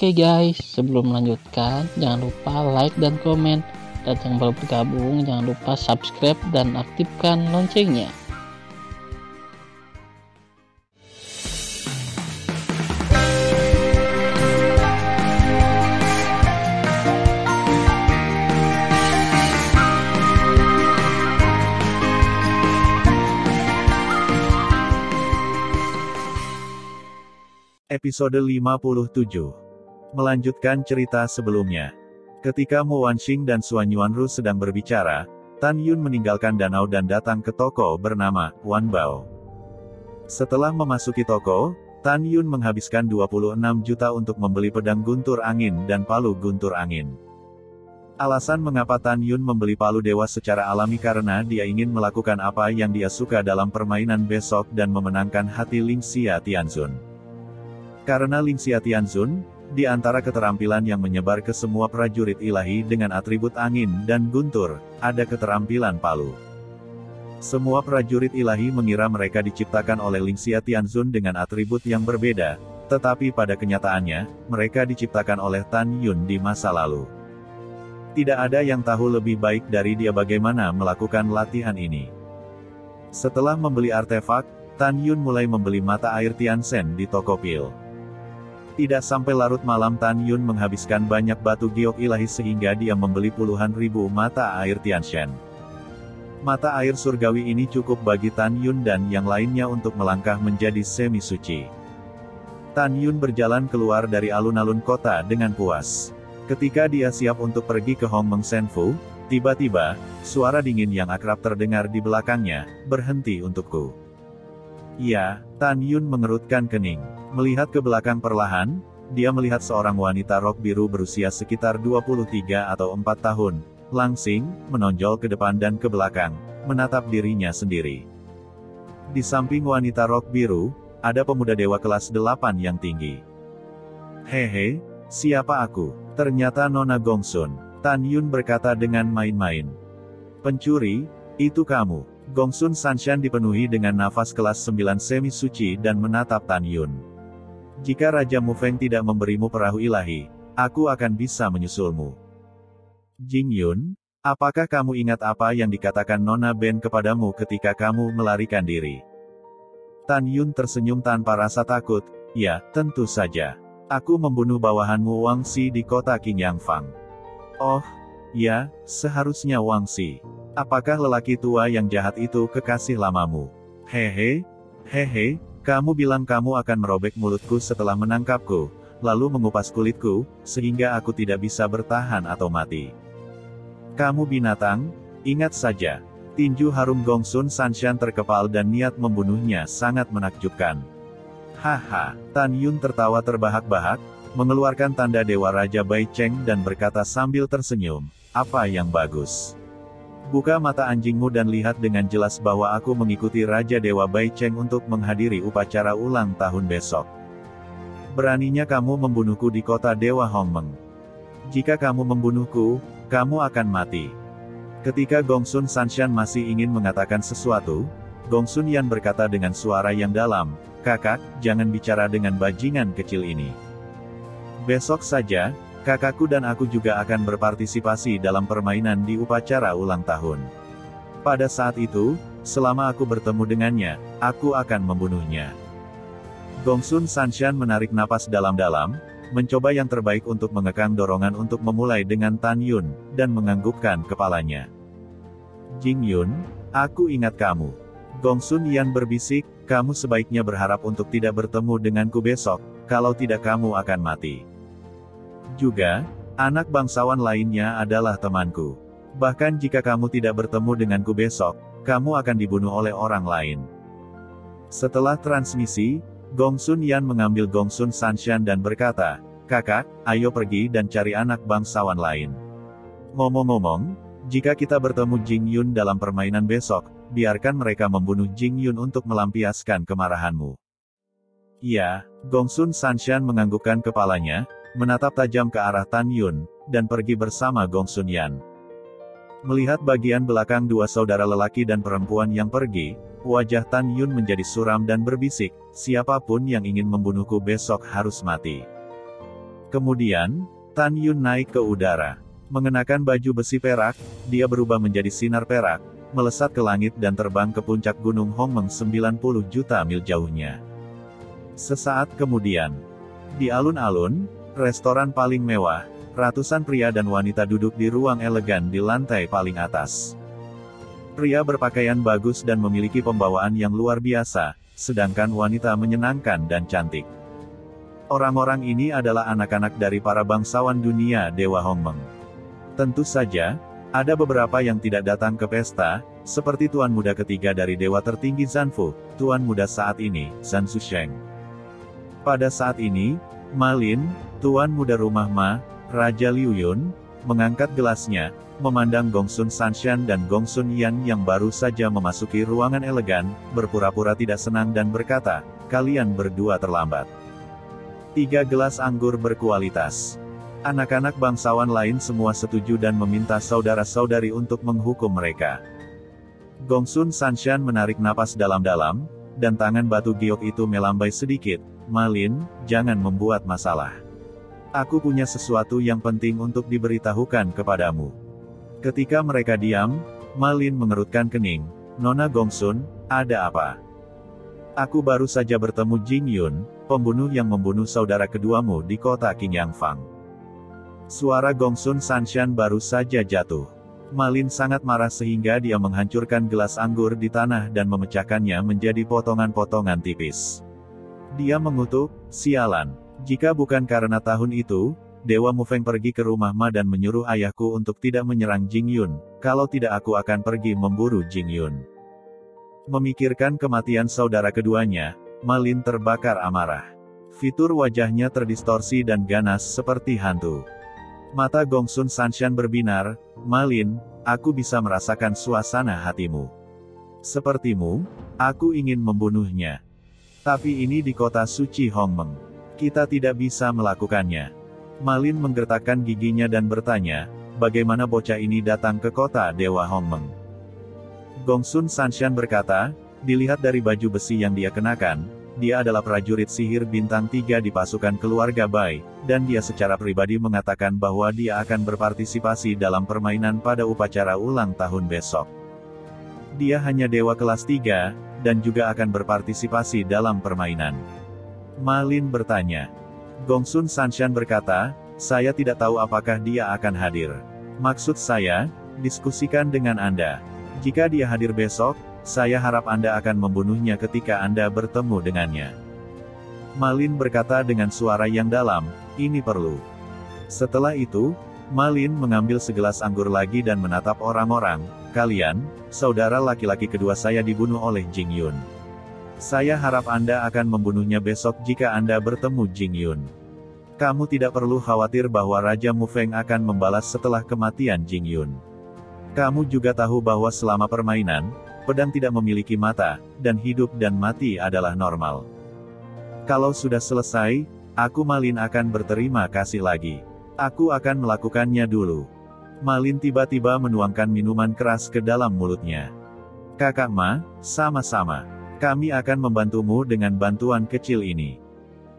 Oke guys, sebelum melanjutkan, jangan lupa like dan komen. Dan yang baru bergabung, jangan lupa subscribe dan aktifkan loncengnya. Episode 57. Melanjutkan cerita sebelumnya. Ketika Mo Wanxing dan Suan Yuanru sedang berbicara, Tan Yun meninggalkan danau dan datang ke toko bernama Wan Bao. Setelah memasuki toko, Tan Yun menghabiskan 26 juta untuk membeli pedang guntur angin dan palu guntur angin. Alasan mengapa Tan Yun membeli palu dewa secara alami karena dia ingin melakukan apa yang dia suka dalam permainan besok dan memenangkan hati Ling Xia Tianzun. Karena Ling Xia Tianzun, di antara keterampilan yang menyebar ke semua prajurit ilahi dengan atribut angin dan guntur, ada keterampilan palu. Semua prajurit ilahi mengira mereka diciptakan oleh Ling Xia Tianzun dengan atribut yang berbeda, tetapi pada kenyataannya, mereka diciptakan oleh Tan Yun di masa lalu. Tidak ada yang tahu lebih baik dari dia bagaimana melakukan latihan ini. Setelah membeli artefak, Tan Yun mulai membeli mata air Tiansen di toko pil. Tidak sampai larut malam Tan Yun menghabiskan banyak batu giok ilahi sehingga dia membeli puluhan ribu mata air Tianshen. Mata air surgawi ini cukup bagi Tan Yun dan yang lainnya untuk melangkah menjadi semi-suci. Tan Yun berjalan keluar dari alun-alun kota dengan puas. Ketika dia siap untuk pergi ke Hong Meng Senfu, tiba-tiba, suara dingin yang akrab terdengar di belakangnya, "Berhenti untukku." Ya, Tan Yun mengerutkan kening. Melihat ke belakang perlahan, dia melihat seorang wanita rok biru berusia sekitar 23 atau 4 tahun, langsing, menonjol ke depan dan ke belakang, menatap dirinya sendiri. Di samping wanita rok biru, ada pemuda dewa kelas 8 yang tinggi. "Hehe, siapa aku? Ternyata Nona Gongsun," Tan Yun berkata dengan main-main. "Pencuri, itu kamu." Gongsun Sanshan dipenuhi dengan nafas kelas 9 semi-suci dan menatap Tan Yun. "Jika Raja Mufeng tidak memberimu perahu ilahi, aku akan bisa menyusulmu." "Jing Yun, apakah kamu ingat apa yang dikatakan Nona Ben kepadamu ketika kamu melarikan diri?" Tan Yun tersenyum tanpa rasa takut. "Ya, tentu saja. Aku membunuh bawahanmu Wang Xi di kota Qingyang Fang." "Oh, ya, seharusnya Wang Xi. Apakah lelaki tua yang jahat itu kekasih lamamu?" "Hehe, hehe, kamu bilang kamu akan merobek mulutku setelah menangkapku, lalu mengupas kulitku, sehingga aku tidak bisa bertahan atau mati. Kamu binatang, ingat saja." Tinju harum Gongsun Sanshan terkepal dan niat membunuhnya sangat menakjubkan. "Haha," Tan Yun tertawa terbahak-bahak, mengeluarkan tanda Dewa Raja Bai Cheng dan berkata sambil tersenyum, "Apa yang bagus? Buka mata anjingmu dan lihat dengan jelas bahwa aku mengikuti Raja Dewa Bai Cheng untuk menghadiri upacara ulang tahun besok. Beraninya kamu membunuhku di kota Dewa Hongmeng. Jika kamu membunuhku, kamu akan mati." Ketika Gongsun Sanshan masih ingin mengatakan sesuatu, Gongsun Yan berkata dengan suara yang dalam, "Kakak, jangan bicara dengan bajingan kecil ini. Besok saja, kakakku dan aku juga akan berpartisipasi dalam permainan di upacara ulang tahun. Pada saat itu, selama aku bertemu dengannya, aku akan membunuhnya." Gongsun Sanshan menarik napas dalam-dalam, mencoba yang terbaik untuk mengekang dorongan untuk memulai dengan Tan Yun, dan menganggukkan kepalanya. "Jing Yun, aku ingat kamu." Gongsun Yan berbisik, "Kamu sebaiknya berharap untuk tidak bertemu denganku besok, kalau tidak kamu akan mati. Juga, anak bangsawan lainnya adalah temanku. Bahkan jika kamu tidak bertemu denganku besok, kamu akan dibunuh oleh orang lain." Setelah transmisi, Gongsun Yan mengambil Gongsun Sanshan dan berkata, "Kakak, ayo pergi dan cari anak bangsawan lain. Ngomong-ngomong, jika kita bertemu Jing Yun dalam permainan besok, biarkan mereka membunuh Jing Yun untuk melampiaskan kemarahanmu." "Ya." Gongsun Sanshan menganggukkan kepalanya, menatap tajam ke arah Tan Yun, dan pergi bersama Gongsun Yan. Melihat bagian belakang dua saudara lelaki dan perempuan yang pergi, wajah Tan Yun menjadi suram dan berbisik, "Siapapun yang ingin membunuhku besok harus mati." Kemudian, Tan Yun naik ke udara. Mengenakan baju besi perak, dia berubah menjadi sinar perak, melesat ke langit dan terbang ke puncak Gunung Hongmeng 90 juta mil jauhnya. Sesaat kemudian, di alun-alun, restoran paling mewah, ratusan pria dan wanita duduk di ruang elegan di lantai paling atas. Pria berpakaian bagus dan memiliki pembawaan yang luar biasa, sedangkan wanita menyenangkan dan cantik. Orang-orang ini adalah anak-anak dari para bangsawan dunia Dewa Hongmeng. Tentu saja, ada beberapa yang tidak datang ke pesta, seperti Tuan Muda ketiga dari Dewa tertinggi Zanfu, Tuan Muda saat ini, Zan Zusheng. Pada saat ini, Ma Lin, Tuan Muda rumah Ma, Raja Liu Yun, mengangkat gelasnya, memandang Gongsun Sanshan dan Gongsun Yan yang baru saja memasuki ruangan elegan, berpura-pura tidak senang dan berkata, "Kalian berdua terlambat." 3 gelas anggur berkualitas. Anak-anak bangsawan lain semua setuju dan meminta saudara-saudari untuk menghukum mereka. Gongsun Sanshan menarik napas dalam-dalam, dan tangan batu giok itu melambai sedikit. "Ma Lin, jangan membuat masalah. Aku punya sesuatu yang penting untuk diberitahukan kepadamu." Ketika mereka diam, Ma Lin mengerutkan kening. "Nona Gongsun, ada apa?" "Aku baru saja bertemu Jing Yun, pembunuh yang membunuh saudara keduamu di kota Qingyangfang." Suara Gongsun Sanshan baru saja jatuh. Ma Lin sangat marah sehingga dia menghancurkan gelas anggur di tanah dan memecahkannya menjadi potongan-potongan tipis. Dia mengutuk, "Sialan. Jika bukan karena tahun itu, Dewa Mufeng pergi ke rumah Ma dan menyuruh ayahku untuk tidak menyerang Jing Yun, kalau tidak aku akan pergi memburu Jing Yun." Memikirkan kematian saudara keduanya, Ma Lin terbakar amarah. Fitur wajahnya terdistorsi dan ganas seperti hantu. Mata Gongsun Sanshan berbinar, "Ma Lin, aku bisa merasakan suasana hatimu. Sepertimu, aku ingin membunuhnya. Tapi ini di kota suci Hongmeng. Kita tidak bisa melakukannya." Ma Lin menggertakkan giginya dan bertanya, "Bagaimana bocah ini datang ke kota Dewa Hongmeng?" Gongsun Sanshan berkata, "Dilihat dari baju besi yang dia kenakan, dia adalah prajurit sihir bintang 3 di pasukan keluarga Bai, dan dia secara pribadi mengatakan bahwa dia akan berpartisipasi dalam permainan pada upacara ulang tahun besok. Dia hanya dewa kelas 3, dan juga akan berpartisipasi dalam permainan." Ma Lin bertanya. Gongsun Sanshan berkata, "Saya tidak tahu apakah dia akan hadir. Maksud saya, diskusikan dengan Anda. Jika dia hadir besok, saya harap Anda akan membunuhnya ketika Anda bertemu dengannya." Ma Lin berkata dengan suara yang dalam, "Ini perlu." Setelah itu, Ma Lin mengambil segelas anggur lagi dan menatap orang-orang, "Kalian, saudara laki-laki kedua saya dibunuh oleh Jing Yun. Saya harap Anda akan membunuhnya besok jika Anda bertemu Jing Yun. Kamu tidak perlu khawatir bahwa Raja Mufeng akan membalas setelah kematian Jing Yun. Kamu juga tahu bahwa selama permainan, pedang tidak memiliki mata, dan hidup dan mati adalah normal. Kalau sudah selesai, aku Ma Lin akan berterima kasih lagi. Aku akan melakukannya dulu." Ma Lin tiba-tiba menuangkan minuman keras ke dalam mulutnya. "Kakak Ma, sama-sama. Kami akan membantumu dengan bantuan kecil ini.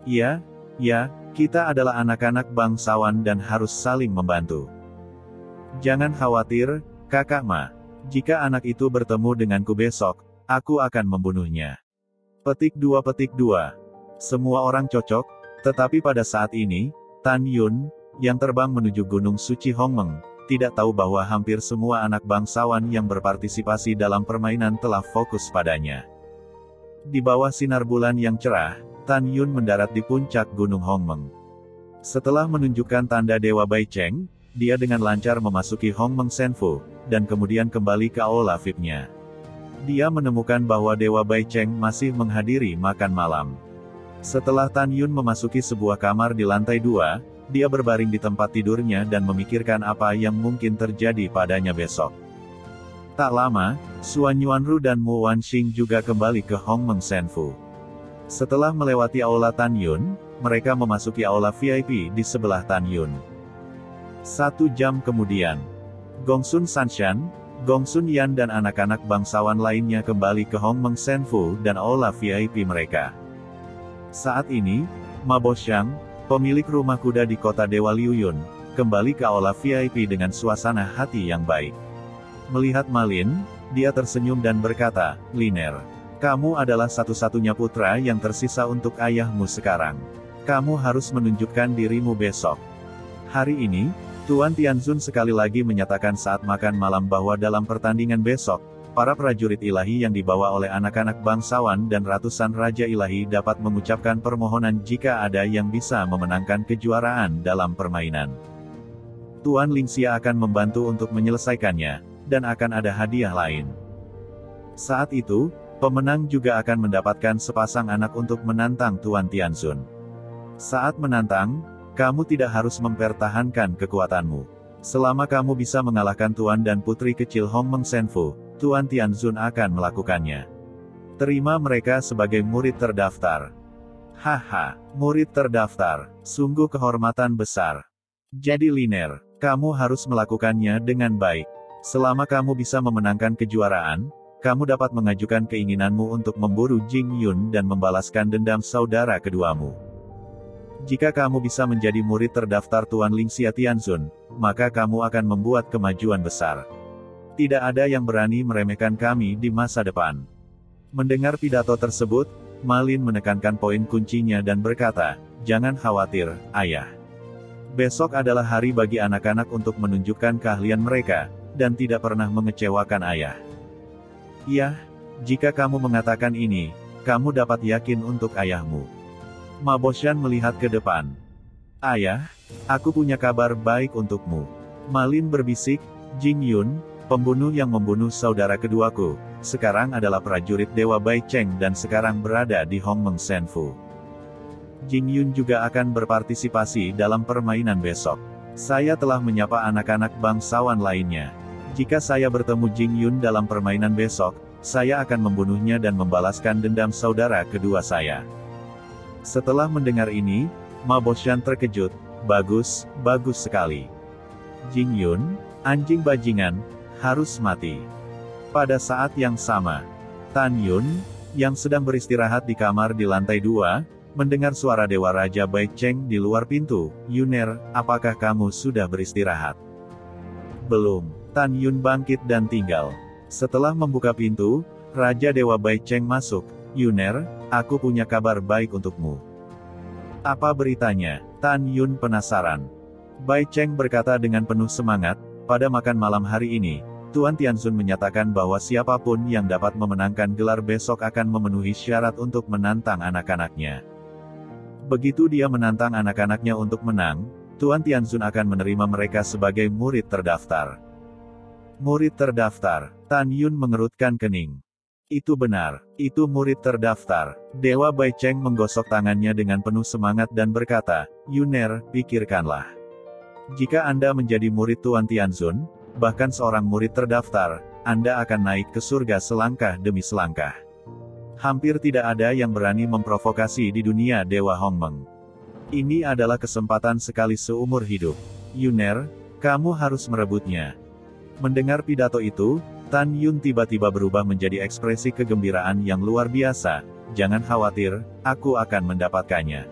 Ya, kita adalah anak-anak bangsawan dan harus saling membantu. Jangan khawatir, Kakak Ma. Jika anak itu bertemu denganku besok, aku akan membunuhnya." Petik 2. Semua orang cocok, tetapi pada saat ini, Tan Yun, yang terbang menuju Gunung Suci Hongmeng, tidak tahu bahwa hampir semua anak bangsawan yang berpartisipasi dalam permainan telah fokus padanya. Di bawah sinar bulan yang cerah, Tan Yun mendarat di puncak Gunung Hongmeng. Setelah menunjukkan tanda Dewa Bai Cheng, dia dengan lancar memasuki Hongmeng Senfu, dan kemudian kembali ke aula VIP-nya. Dia menemukan bahwa Dewa Bai Cheng masih menghadiri makan malam. Setelah Tan Yun memasuki sebuah kamar di lantai 2, dia berbaring di tempat tidurnya dan memikirkan apa yang mungkin terjadi padanya besok. Tak lama, Suan Yuanru dan Mu Wanxing juga kembali ke Hongmeng Senfu. Setelah melewati aula Tan Yun, mereka memasuki aula VIP di sebelah Tan Yun. 1 jam kemudian, Gongsun Sanshan, Gongsun Yan dan anak-anak bangsawan lainnya kembali ke Hongmeng Senfu dan aula VIP mereka. Saat ini, Ma Boxiang, pemilik rumah kuda di kota Dewa Liuyun, kembali ke aula VIP dengan suasana hati yang baik. Melihat Ma Lin, dia tersenyum dan berkata, "Liner, kamu adalah satu-satunya putra yang tersisa untuk ayahmu sekarang. Kamu harus menunjukkan dirimu besok." Hari ini, Tuan Tianzun sekali lagi menyatakan saat makan malam bahwa dalam pertandingan besok, para prajurit ilahi yang dibawa oleh anak-anak bangsawan dan ratusan raja ilahi dapat mengucapkan permohonan jika ada yang bisa memenangkan kejuaraan dalam permainan. Tuan Lingxia akan membantu untuk menyelesaikannya, dan akan ada hadiah lain. Saat itu, pemenang juga akan mendapatkan sepasang anak untuk menantang Tuan Tianzun. Saat menantang, kamu tidak harus mempertahankan kekuatanmu. Selama kamu bisa mengalahkan Tuan dan putri kecil Hongmeng Senfu, Tuan Tianzun akan melakukannya. Terima mereka sebagai murid terdaftar. Haha, murid terdaftar, sungguh kehormatan besar. Jadi Liner, kamu harus melakukannya dengan baik. Selama kamu bisa memenangkan kejuaraan, kamu dapat mengajukan keinginanmu untuk memburu Jing Yun dan membalaskan dendam saudara keduamu. Jika kamu bisa menjadi murid terdaftar Tuan Lingxia Tianzun, maka kamu akan membuat kemajuan besar. Tidak ada yang berani meremehkan kami di masa depan. Mendengar pidato tersebut, Ma Lin menekankan poin kuncinya dan berkata, "Jangan khawatir, ayah. Besok adalah hari bagi anak-anak untuk menunjukkan keahlian mereka, dan tidak pernah mengecewakan ayah." "Iya, jika kamu mengatakan ini, kamu dapat yakin untuk ayahmu." Ma Boshan melihat ke depan. "Ayah, aku punya kabar baik untukmu." Ma Lin berbisik, "Jing Yun, pembunuh yang membunuh saudara keduaku, sekarang adalah prajurit Dewa Bai Cheng dan sekarang berada di Hongmeng Senfu. Jing Yun juga akan berpartisipasi dalam permainan besok. Saya telah menyapa anak-anak bangsawan lainnya. Jika saya bertemu Jing Yun dalam permainan besok, saya akan membunuhnya dan membalaskan dendam saudara kedua saya." Setelah mendengar ini, Ma Boshan terkejut. "Bagus, bagus sekali. Jing Yun, anjing bajingan, harus mati." Pada saat yang sama, Tan Yun, yang sedang beristirahat di kamar di lantai 2, mendengar suara Dewa Raja Bai Cheng di luar pintu. "Yuner, apakah kamu sudah beristirahat?" "Belum." Tan Yun bangkit dan tinggal. Setelah membuka pintu, Raja Dewa Bai Cheng masuk. "Yuner, aku punya kabar baik untukmu." "Apa beritanya?" Tan Yun penasaran. Bai Cheng berkata dengan penuh semangat, "Pada makan malam hari ini, Tuan Tianzun menyatakan bahwa siapapun yang dapat memenangkan gelar besok akan memenuhi syarat untuk menantang anak-anaknya. Begitu dia menantang anak-anaknya untuk menang, Tuan Tianzun akan menerima mereka sebagai murid terdaftar." "Murid terdaftar?" Tan Yun mengerutkan kening. "Itu benar, itu murid terdaftar." Dewa Bai Cheng menggosok tangannya dengan penuh semangat dan berkata, "Yuner, pikirkanlah. Jika Anda menjadi murid Tuan Tianzun, bahkan seorang murid terdaftar, Anda akan naik ke surga selangkah demi selangkah. Hampir tidak ada yang berani memprovokasi di dunia Dewa Hongmeng. Ini adalah kesempatan sekali seumur hidup. Yuner, kamu harus merebutnya." Mendengar pidato itu, Tan Yun tiba-tiba berubah menjadi ekspresi kegembiraan yang luar biasa. "Jangan khawatir, aku akan mendapatkannya.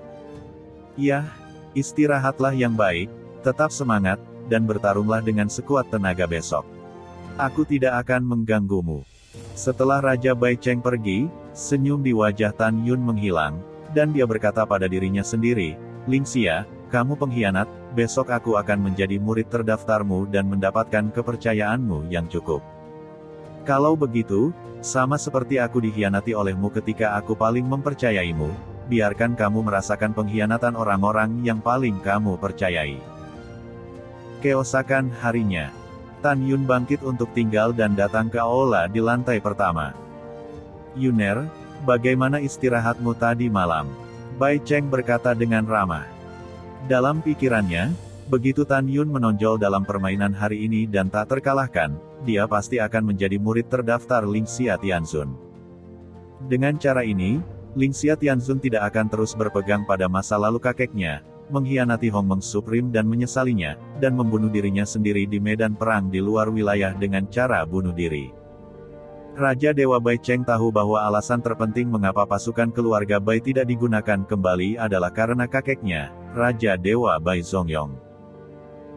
Iya, istirahatlah yang baik, tetap semangat, dan bertarunglah dengan sekuat tenaga besok. Aku tidak akan mengganggumu." Setelah Raja Bai Cheng pergi, senyum di wajah Tan Yun menghilang, dan dia berkata pada dirinya sendiri, "Lingxia, kamu pengkhianat, besok aku akan menjadi murid terdaftarmu dan mendapatkan kepercayaanmu yang cukup. Kalau begitu, sama seperti aku dikhianati olehmu ketika aku paling mempercayaimu, biarkan kamu merasakan pengkhianatan orang-orang yang paling kamu percayai." Keesokan harinya, Tan Yun bangkit untuk tinggal dan datang ke aula di lantai pertama. "Yuner, bagaimana istirahatmu tadi malam?" Bai Cheng berkata dengan ramah. Dalam pikirannya, begitu Tan Yun menonjol dalam permainan hari ini dan tak terkalahkan, dia pasti akan menjadi murid terdaftar Lingxia Tianzun. Dengan cara ini, Lingxia Tianzun tidak akan terus berpegang pada masa lalu kakeknya, mengkhianati Hongmeng Supreme dan menyesalinya, dan membunuh dirinya sendiri di medan perang di luar wilayah dengan cara bunuh diri. Raja Dewa Bai Cheng tahu bahwa alasan terpenting mengapa pasukan keluarga Bai tidak digunakan kembali adalah karena kakeknya, Raja Dewa Bai Zongyong.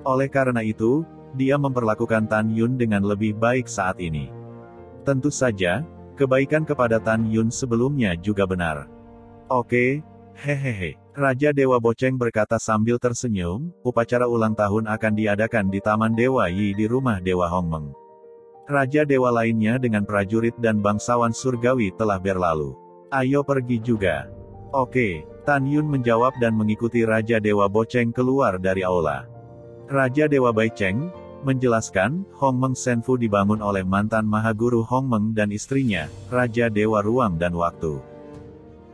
Oleh karena itu, dia memperlakukan Tan Yun dengan lebih baik saat ini. Tentu saja, kebaikan kepada Tan Yun sebelumnya juga benar. Oke, hehehe. Raja Dewa Boceng berkata sambil tersenyum, upacara ulang tahun akan diadakan di Taman Dewa Yi di rumah Dewa Hongmeng. Raja Dewa lainnya dengan prajurit dan bangsawan surgawi telah berlalu. Ayo pergi juga. Oke, Tan Yun menjawab dan mengikuti Raja Dewa Boceng keluar dari aula. Raja Dewa Baicheng menjelaskan, Hongmeng Senfu dibangun oleh mantan Mahaguru Hongmeng dan istrinya, Raja Dewa Ruang dan Waktu.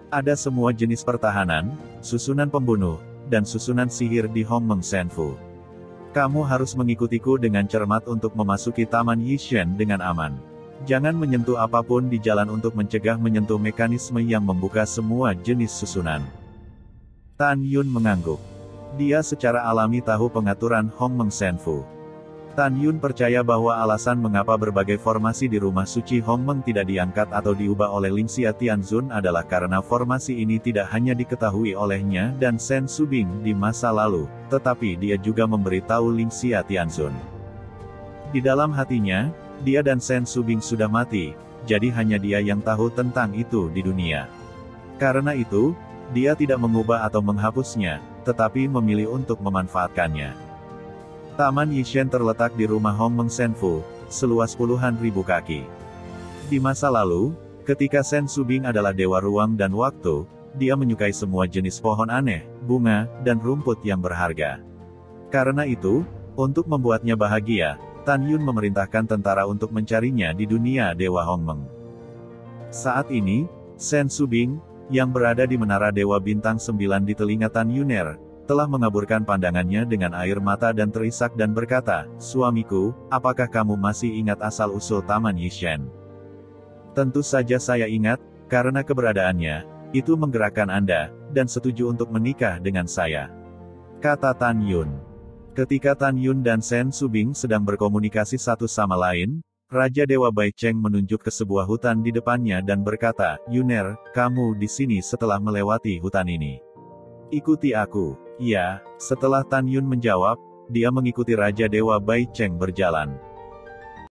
Ada semua jenis pertahanan, susunan pembunuh, dan susunan sihir di Hongmeng Senfu. Kamu harus mengikutiku dengan cermat untuk memasuki Taman Yishen dengan aman. Jangan menyentuh apapun di jalan untuk mencegah menyentuh mekanisme yang membuka semua jenis susunan. Tan Yun mengangguk. Dia secara alami tahu pengaturan Hongmeng Senfu. Tan Yun percaya bahwa alasan mengapa berbagai formasi di rumah suci Hongmeng tidak diangkat atau diubah oleh Lingxia Tianzun adalah karena formasi ini tidak hanya diketahui olehnya dan Sen Subing di masa lalu, tetapi dia juga memberitahu Lingxia Tianzun. Di dalam hatinya, dia dan Sen Subing sudah mati, jadi hanya dia yang tahu tentang itu di dunia. Karena itu, dia tidak mengubah atau menghapusnya, tetapi memilih untuk memanfaatkannya. Taman Yishen terletak di rumah Hongmeng Senfu, seluas puluhan ribu kaki. Di masa lalu, ketika Sen Subing adalah Dewa Ruang dan Waktu, dia menyukai semua jenis pohon aneh, bunga, dan rumput yang berharga. Karena itu, untuk membuatnya bahagia, Tan Yun memerintahkan tentara untuk mencarinya di dunia Dewa Hongmeng. Saat ini, Sen Subing, yang berada di Menara Dewa Bintang 9 di telinga Tan Yuner, telah mengaburkan pandangannya dengan air mata dan terisak dan berkata, "Suamiku, apakah kamu masih ingat asal-usul Taman Yishen?" "Tentu saja saya ingat, karena keberadaannya, itu menggerakkan Anda, dan setuju untuk menikah dengan saya," kata Tan Yun. Ketika Tan Yun dan Sen Subing sedang berkomunikasi satu sama lain, Raja Dewa Baicheng menunjuk ke sebuah hutan di depannya dan berkata, "Yuner, kamu di sini setelah melewati hutan ini. Ikuti aku." "Ya." Setelah Tan Yun menjawab, dia mengikuti Raja Dewa Baicheng berjalan.